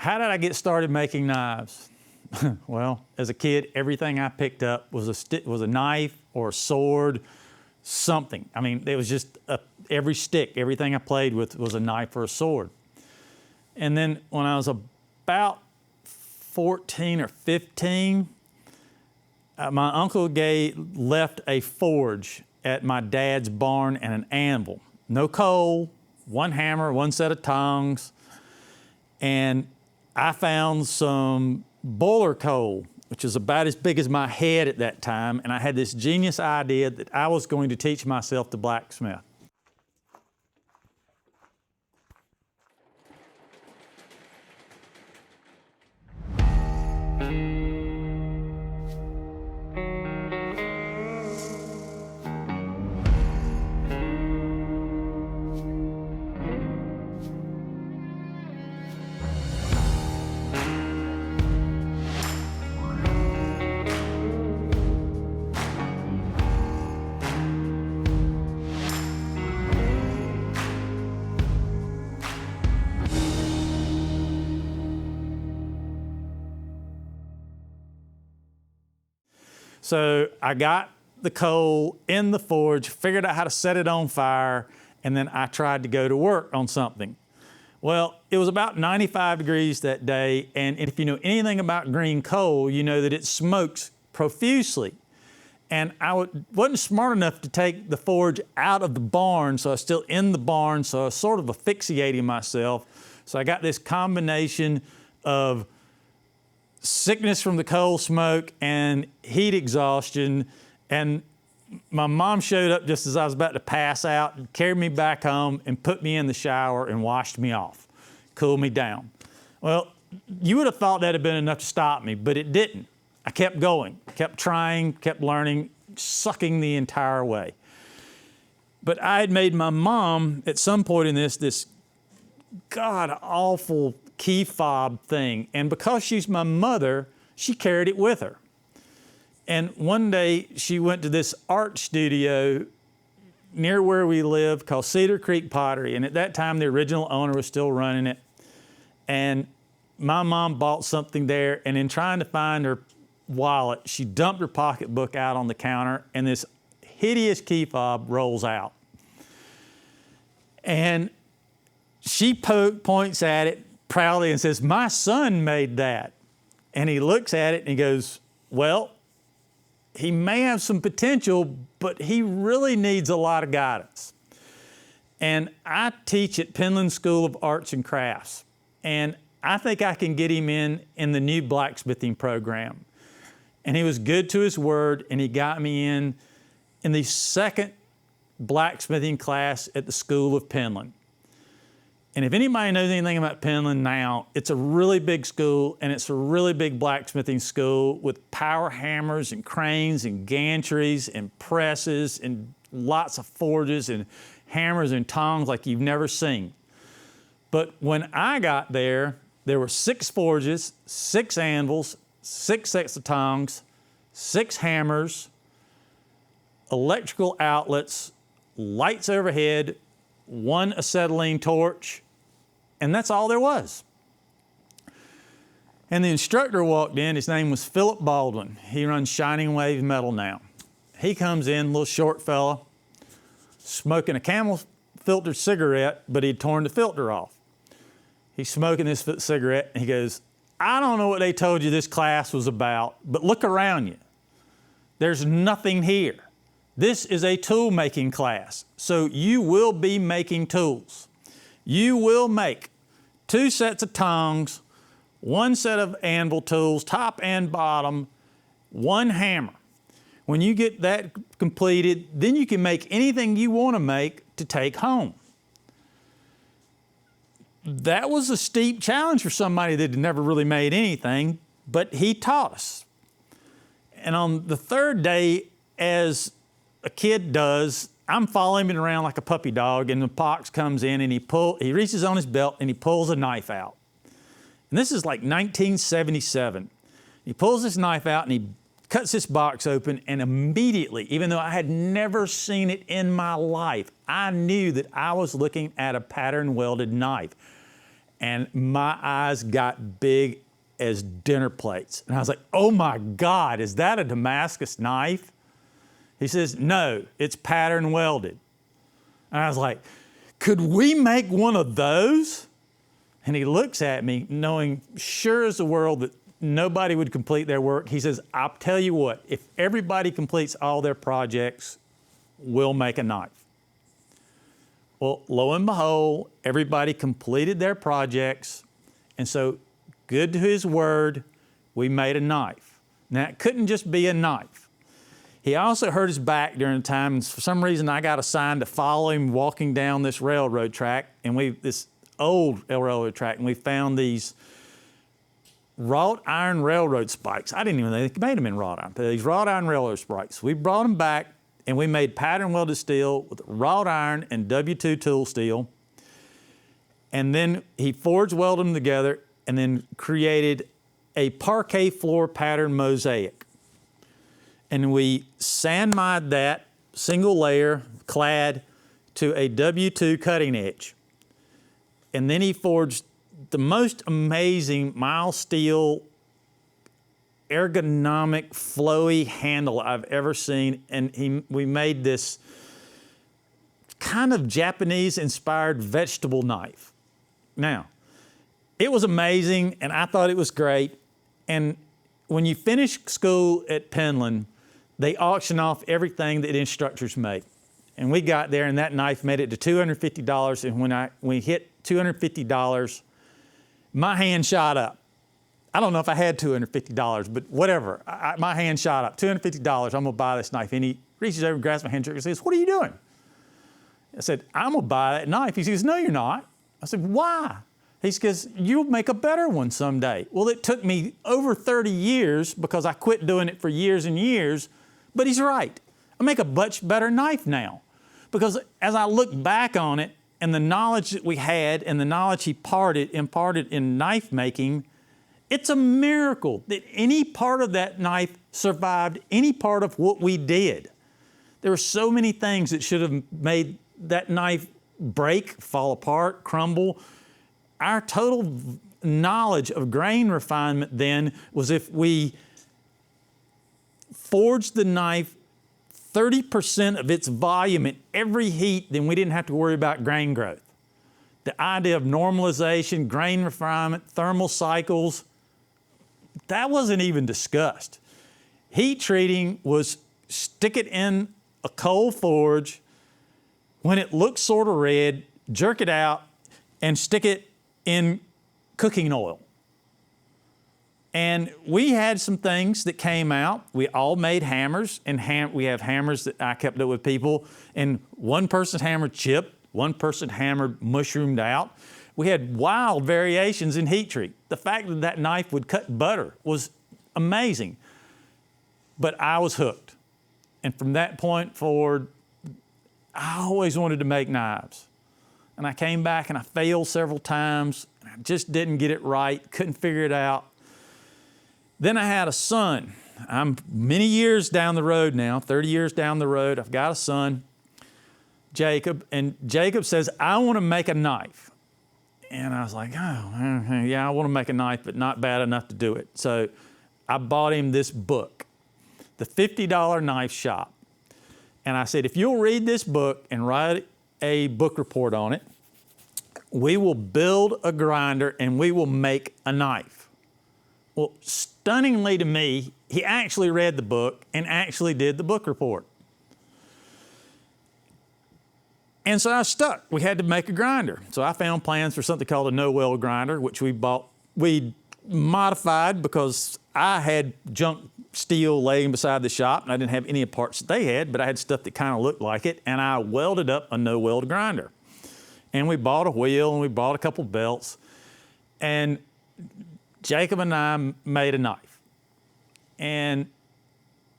How did I get started making knives? Well, as a kid, everything I picked up was a knife or a sword, something. I mean, it was just every stick, everything I played with was a knife or a sword. And then when I was about 14 or 15, my uncle left a forge at my dad's barn and an anvil. No coal, one hammer, one set of tongs, and I found some boiler coal, which is about as big as my head at that time, and I had this genius idea that I was going to teach myself to blacksmith. So I got the coal in the forge, figured out how to set it on fire, and then I tried to go to work on something. Well, it was about 95 degrees that day, and if you know anything about green coal, you know that it smokes profusely. And I wasn't smart enough to take the forge out of the barn, so I was still in the barn, so I was sort of asphyxiating myself. So I got this combination of sickness from the coal smoke and heat exhaustion, and my mom showed up just as I was about to pass out and carried me back home and put me in the shower and washed me off, cooled me down. Well, you would have thought that had been enough to stop me, but it didn't. I kept going, kept trying, kept learning, sucking the entire way. But I had made my mom, at some point in this god-awful key fob thing. And because she's my mother, she carried it with her. And one day she went to this art studio near where we live called Cedar Creek Pottery. And at that time, the original owner was still running it. And my mom bought something there, and in trying to find her wallet, she dumped her pocketbook out on the counter, and this hideous key fob rolls out. And she points at it proudly and says, "My son made that." And he looks at it and he goes, "Well, he may have some potential, but he really needs a lot of guidance." And I teach at Penland School of Arts and Crafts, and I think I can get him in the new blacksmithing program. And he was good to his word, and he got me in the second blacksmithing class at the School of Penland. And if anybody knows anything about Penland now, it's a really big school, and it's a really big blacksmithing school with power hammers and cranes and gantries and presses and lots of forges and hammers and tongs like you've never seen. But when I got there were 6 forges, 6 anvils, 6 sets of tongs, 6 hammers, electrical outlets, lights overhead, 1 acetylene torch, and that's all there was. And the instructor walked in. His name was Philip Baldwin. He runs Shining Wave Metal now. He comes in, little short fella, smoking a Camel filter cigarette, but he'd torn the filter off. He's smoking this cigarette, and he goes, "I don't know what they told you this class was about, but look around you. There's nothing here. This is a tool making class, so you will be making tools. You will make 2 sets of tongs, 1 set of anvil tools, top and bottom, 1 hammer. When you get that completed, then you can make anything you want to make to take home." That was a steep challenge for somebody that had never really made anything, but he taught us. And on the 3rd day, as a kid does, I'm following him around like a puppy dog, and the pox comes in, and he reaches on his belt and he pulls a knife out. And this is like 1977. He pulls this knife out and he cuts this box open, and immediately, even though I had never seen it in my life, I knew that I was looking at a pattern welded knife. And my eyes got big as dinner plates. And I was like, oh my God, is that a Damascus knife? He says, no, it's pattern welded. And I was like, could we make one of those? And he looks at me knowing sure as the world that nobody would complete their work. He says, I'll tell you what, if everybody completes all their projects, we'll make a knife. Well, lo and behold, everybody completed their projects. And so, good to his word, we made a knife. Now, it couldn't just be a knife. He also hurt his back during the time, and for some reason I got assigned to follow him walking down this railroad track, and this old railroad track, and we found these wrought iron railroad spikes. I didn't even know they made them in wrought iron, but these wrought iron railroad spikes. We brought them back, and we made pattern welded steel with wrought iron and W2 tool steel. And then he forged welded them together and then created a parquet floor pattern mosaic. And we sand mined that single layer clad to a W2 cutting edge. And then he forged the most amazing mild steel, ergonomic, flowy handle I've ever seen. And we made this kind of Japanese-inspired vegetable knife. Now, it was amazing, and I thought it was great. And when you finish school at Penland, they auction off everything that instructors make. And we got there, and that knife made it to $250. And when we hit $250, my hand shot up. I don't know if I had $250, but whatever. My hand shot up. $250, I'm gonna buy this knife. And he reaches over, grabs my hand, and says, what are you doing? I said, I'm gonna buy that knife. He says, no, you're not. I said, why? He says, you'll make a better one someday. Well, it took me over 30 years because I quit doing it for years and years, but he's right. I make a much better knife now because as I look back on it and the knowledge that we had and the knowledge he imparted in knife making, it's a miracle that any part of that knife survived any part of what we did. There were so many things that should have made that knife break, fall apart, crumble. Our total knowledge of grain refinement then was if we forged the knife 30% of its volume at every heat, then we didn't have to worry about grain growth. The idea of normalization, grain refinement, thermal cycles, that wasn't even discussed. Heat treating was stick it in a coal forge. When it looks sort of red, jerk it out and stick it in cooking oil. And we had some things that came out. We all made hammers, and we have hammers that I kept up with people, and one person's hammer chipped, one person hammered mushroomed out. We had wild variations in heat treat. The fact that that knife would cut butter was amazing. But I was hooked. And from that point forward, I always wanted to make knives. And I came back and I failed several times. I just didn't get it right, couldn't figure it out. Then I had a son. I'm many years down the road now, 30 years down the road. I've got a son, Jacob, and Jacob says, I want to make a knife. And I was like, oh, yeah, I want to make a knife, but not bad enough to do it. So I bought him this book, The $50 Knife Shop. And I said, if you'll read this book and write a book report on it, we will build a grinder and we will make a knife. Well, stunningly to me, he actually read the book and actually did the book report. And so I was stuck. We had to make a grinder. So I found plans for something called a no-weld grinder, which we modified because I had junk steel laying beside the shop and I didn't have any parts that they had, but I had stuff that kind of looked like it, and I welded up a no-weld grinder. And we bought a wheel and we bought a couple belts, and Jacob and I made a knife. And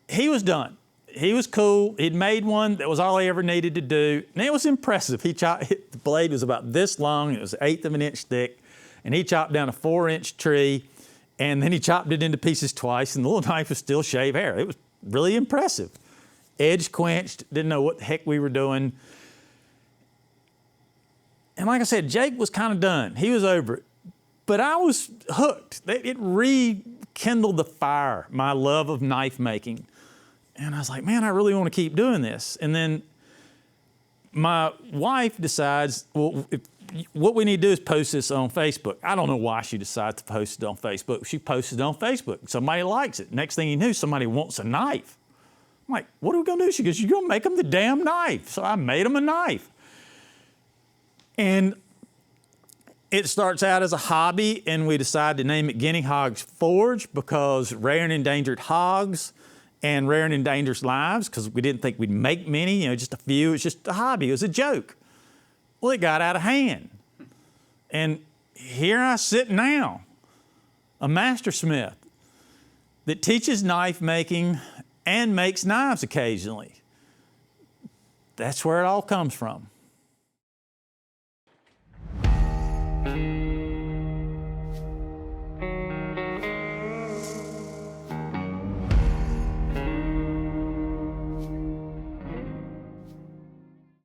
he was done. He was cool. He'd made one. That was all he ever needed to do. And it was impressive. The blade was about this long. It was 1/8 of an inch thick. And he chopped down a 4-inch tree. And then he chopped it into pieces twice. And the little knife was still shaved hair. It was really impressive. Edge quenched. Didn't know what the heck we were doing. And like I said, Jake was kind of done. He was over it. But I was hooked. It rekindled the fire, my love of knife making. And I was like, man, I really want to keep doing this. And then my wife decides, well, what we need to do is post this on Facebook. I don't know why she decided to post it on Facebook. She posted it on Facebook. Somebody likes it. Next thing you knew, somebody wants a knife. I'm like, what are we going to do? She goes, you're going to make them the damn knife. So I made them a knife. And it starts out as a hobby, and we decided to name it Guinea Hog's Forge because rare and endangered hogs and rare and endangered lives, because we didn't think we'd make many, just a few. It's just a hobby. It was a joke. Well, it got out of hand. And here I sit now, a master smith that teaches knife making and makes knives occasionally. That's where it all comes from.